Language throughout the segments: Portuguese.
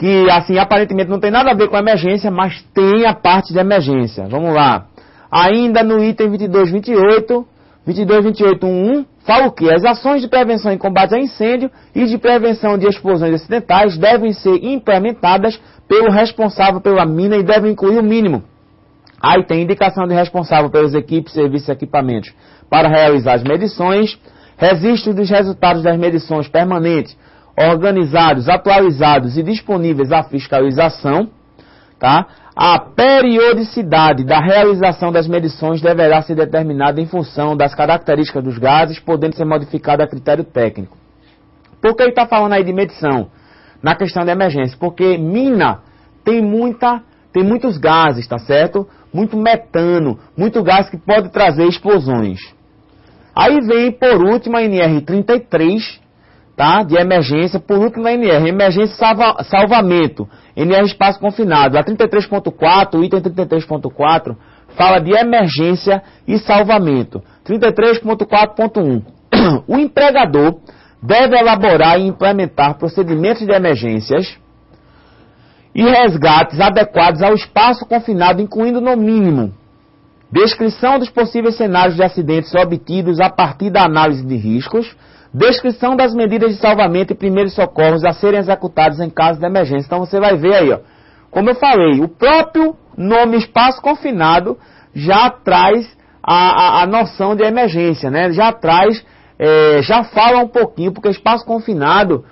que assim aparentemente não tem nada a ver com emergência, mas tem a parte de emergência. Vamos lá. Ainda no item 22.28.1, fala o quê? As ações de prevenção e combate a incêndio e de prevenção de explosões acidentais devem ser implementadas pelo responsável pela mina e devem incluir o mínimo. Aí tem indicação de responsável pelas equipes, serviços e equipamentos para realizar as medições, registro dos resultados das medições permanentes, organizados, atualizados e disponíveis à fiscalização, tá? A periodicidade da realização das medições deverá ser determinada em função das características dos gases, podendo ser modificada a critério técnico. Por que ele está falando aí de medição? Na questão de emergência, porque mina tem muitos gases, tá certo? Muito metano, muito gás que pode trazer explosões. Aí vem, por último, a NR33, tá? De emergência, por último, a NR, emergência e salvamento, NR espaço confinado. A 33.4, o item 33.4, fala de emergência e salvamento. 33.4.1, o empregador deve elaborar e implementar procedimentos de emergências e resgates adequados ao espaço confinado, incluindo no mínimo descrição dos possíveis cenários de acidentes obtidos a partir da análise de riscos, descrição das medidas de salvamento e primeiros socorros a serem executados em caso de emergência. Então você vai ver aí, ó, como eu falei, o próprio nome espaço confinado já traz a noção de emergência, né? Já traz, já fala um pouquinho, porque espaço confinado,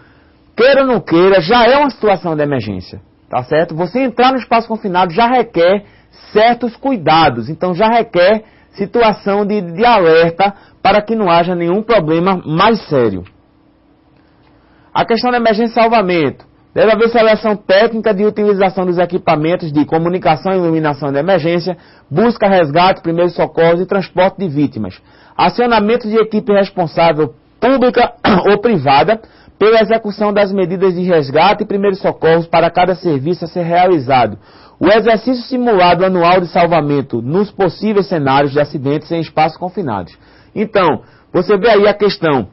queira ou não queira, já é uma situação de emergência, tá certo? Você entrar no espaço confinado já requer certos cuidados, então já requer situação de alerta para que não haja nenhum problema mais sério. A questão da emergência e salvamento. Deve haver seleção técnica de utilização dos equipamentos de comunicação e iluminação de emergência, busca, resgate, primeiros socorros e transporte de vítimas. Acionamento de equipe responsável, pública ou privada, pela execução das medidas de resgate e primeiros socorros para cada serviço a ser realizado. O exercício simulado anual de salvamento nos possíveis cenários de acidentes em espaços confinados. Então, você vê aí a questão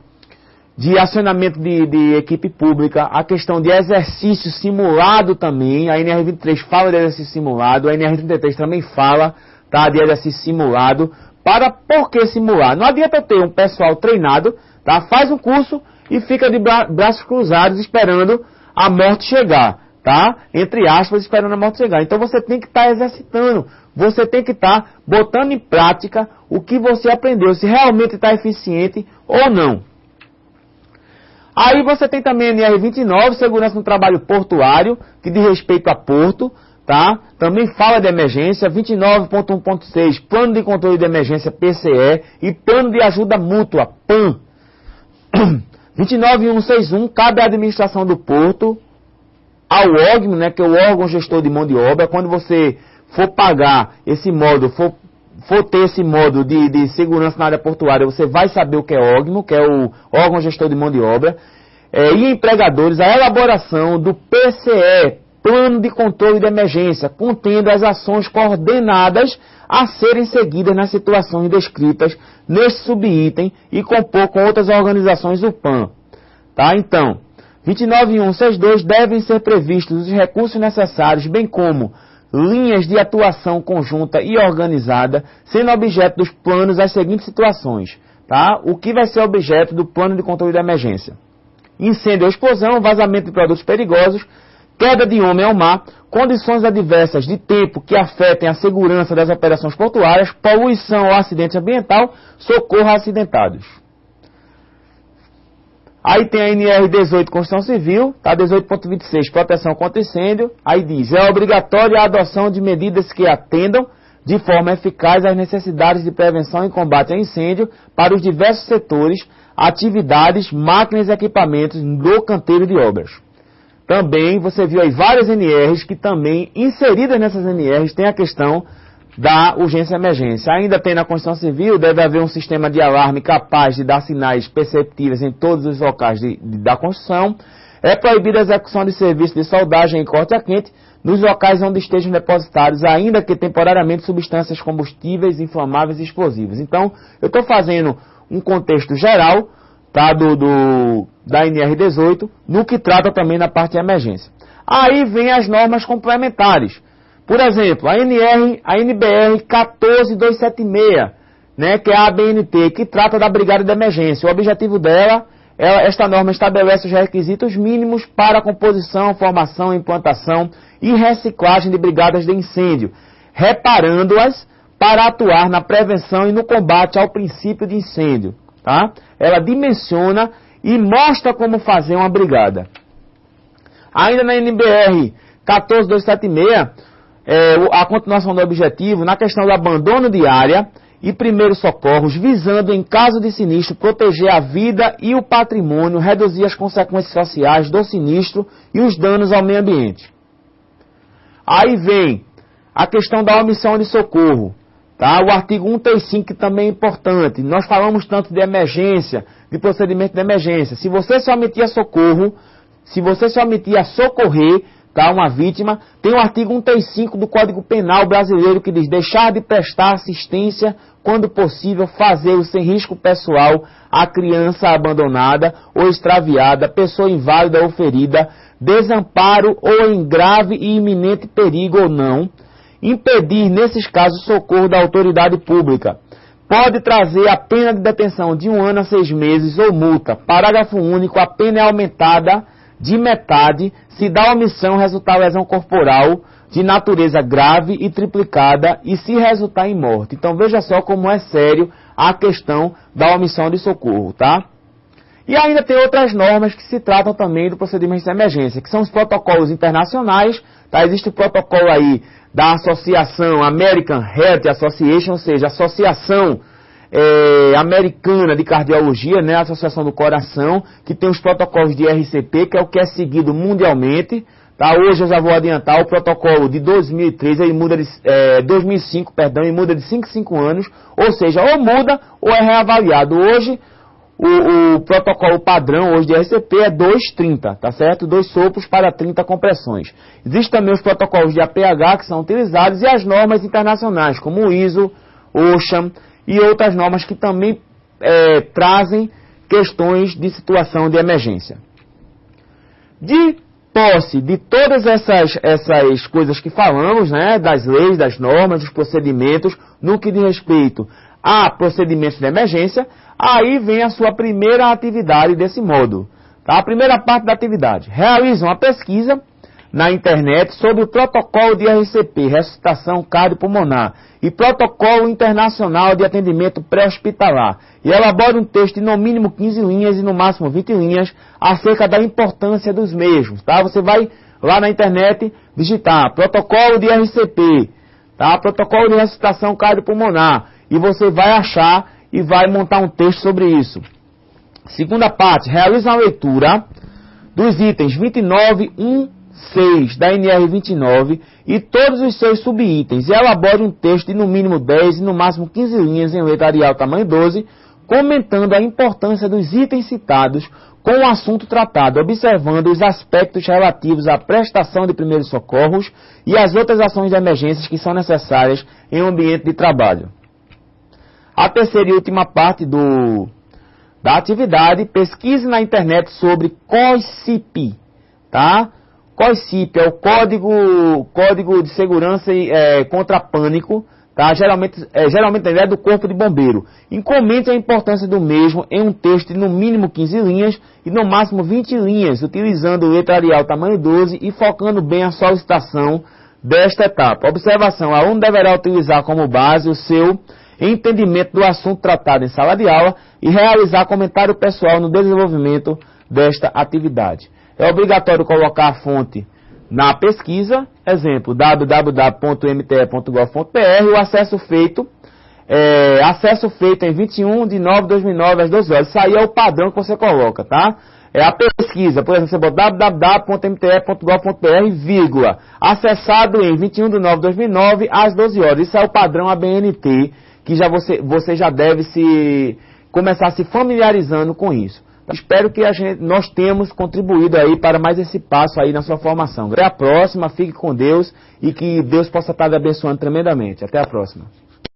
de acionamento de equipe pública, a questão de exercício simulado também, a NR23 fala de exercício simulado, a NR33 também fala, tá, de exercício simulado. Por que simular? Não adianta eu ter um pessoal treinado, tá, faz um curso e fica de braços cruzados esperando a morte chegar, tá? Entre aspas, esperando a morte chegar. Então você tem que estar exercitando, você tem que estar botando em prática o que você aprendeu, se realmente está eficiente ou não. Aí você tem também a NR29, segurança no trabalho portuário, que diz respeito a porto, tá? Também fala de emergência. 29.1.6, plano de controle de emergência, PCE, e plano de ajuda mútua, PAN. 29.161, cabe à administração do porto, ao órgão, né, que é o órgão gestor de mão de obra. Quando você for pagar esse módulo, for ter esse módulo de segurança na área portuária, você vai saber o que é órgão, que é o órgão gestor de mão de obra. E empregadores, a elaboração do PCE, plano de controle de emergência, contendo as ações coordenadas a serem seguidas nas situações descritas neste subitem e compor com outras organizações do PAN. Tá? Então, 29.162 devem ser previstos os recursos necessários, bem como linhas de atuação conjunta e organizada, sendo objeto dos planos as seguintes situações. Tá? O que vai ser objeto do plano de controle de emergência? Incêndio ou explosão, vazamento de produtos perigosos, queda de homem ao mar, condições adversas de tempo que afetem a segurança das operações portuárias, poluição ou acidente ambiental, socorro a acidentados. Aí tem a NR18, Construção Civil, tá? 18.26, proteção contra incêndio. Aí diz, é obrigatória a adoção de medidas que atendam de forma eficaz às necessidades de prevenção e combate a incêndio para os diversos setores, atividades, máquinas e equipamentos do canteiro de obras. Também você viu aí várias NRs que também, inseridas nessas NRs, tem a questão da urgência e emergência. Ainda tem na Construção Civil, deve haver um sistema de alarme capaz de dar sinais perceptíveis em todos os locais da construção. É proibida a execução de serviços de soldagem e corte a quente nos locais onde estejam depositados, ainda que temporariamente, substâncias combustíveis, inflamáveis e explosivas. Então, eu estou fazendo um contexto geral, tá, da NR18, no que trata também na parte de emergência. Aí vem as normas complementares. Por exemplo, a NBR 14276, né, que é a ABNT, que trata da Brigada de Emergência. O objetivo dela, esta norma estabelece os requisitos mínimos para a composição, formação, implantação e reciclagem de brigadas de incêndio, reparando-as para atuar na prevenção e no combate ao princípio de incêndio. Tá? Ela dimensiona e mostra como fazer uma brigada. Ainda na NBR 14276, a continuação do objetivo, na questão do abandono de área e primeiros socorros, visando, em caso de sinistro, proteger a vida e o patrimônio, reduzir as consequências sociais do sinistro e os danos ao meio ambiente. Aí vem a questão da omissão de socorro. Tá? O artigo 135, que também é importante. Nós falamos tanto de emergência, de procedimento de emergência. Se você se omitir a socorro, se você se omitir a socorrer, tá, uma vítima, tem o artigo 135 do Código Penal brasileiro que diz: deixar de prestar assistência, quando possível, fazê-lo sem risco pessoal à criança abandonada ou extraviada, pessoa inválida ou ferida, desamparo ou em grave e iminente perigo ou não, impedir, nesses casos, socorro da autoridade pública. Pode trazer a pena de detenção de 1 ano a 6 meses ou multa. Parágrafo único, a pena é aumentada de metade se da omissão resultar lesão corporal de natureza grave e triplicada e se resultar em morte. Então veja só como é sério a questão da omissão de socorro, tá? E ainda tem outras normas que se tratam também do procedimento de emergência, que são os protocolos internacionais, tá? Existe o protocolo aí da Associação American Heart Association, ou seja, Associação Americana de Cardiologia, né, a Associação do Coração, que tem os protocolos de RCP, que é o que é seguido mundialmente. Tá? Hoje eu já vou adiantar o protocolo de 2003, ele muda de 2005, perdão, e muda de 5 em 5 anos, ou seja, ou muda ou é reavaliado. Hoje o protocolo padrão hoje de RCP é 2,30, tá certo? 2 sopros para 30 compressões. Existem também os protocolos de APH que são utilizados e as normas internacionais, como o ISO, OSHA e outras normas que também trazem questões de situação de emergência. De posse de todas essas coisas que falamos, né, das leis, das normas, dos procedimentos, no que diz respeito a procedimentos de emergência, aí vem a sua primeira atividade desse módulo. Tá? A primeira parte da atividade: realiza uma pesquisa na internet sobre o protocolo de RCP, ressuscitação cardiopulmonar, e protocolo internacional de atendimento pré-hospitalar, e elabora um texto de no mínimo 15 linhas e no máximo 20 linhas acerca da importância dos mesmos. Tá? Você vai lá na internet digitar protocolo de RCP, tá? Protocolo de ressuscitação cardiopulmonar, e você vai achar e vai montar um texto sobre isso. Segunda parte: realiza uma leitura dos itens 29.1.6 da NR 29 e todos os seus subitens, e elabore um texto de no mínimo 10 e no máximo 15 linhas em letra Arial tamanho 12, comentando a importância dos itens citados com o assunto tratado, observando os aspectos relativos à prestação de primeiros socorros e as outras ações de emergências que são necessárias em um ambiente de trabalho. A terceira e última parte da atividade: pesquise na internet sobre COICIP, tá? COICIP é o Código de Segurança contra Pânico, tá? Geralmente é do Corpo de Bombeiro. E comente a importância do mesmo em um texto de no mínimo 15 linhas e no máximo 20 linhas, utilizando letra Arial tamanho 12 e focando bem a solicitação desta etapa. Observação: o aluno deverá utilizar como base o seu entendimento do assunto tratado em sala de aula e realizar comentário pessoal no desenvolvimento desta atividade. É obrigatório colocar a fonte na pesquisa, exemplo, www.mte.gov.br, o acesso feito em 21/9/2009 às 12 horas. Isso aí é o padrão que você coloca, tá? É a pesquisa, por exemplo, você bota www.mte.gov.br, vírgula, acessado em 21/9/2009 às 12 horas. Isso é o padrão ABNT, que você já deve começar se familiarizando com isso. Então, espero que nós tenhamos contribuído aí para mais esse passo aí na sua formação. Até a próxima, fique com Deus e que Deus possa estar lhe abençoando tremendamente. Até a próxima.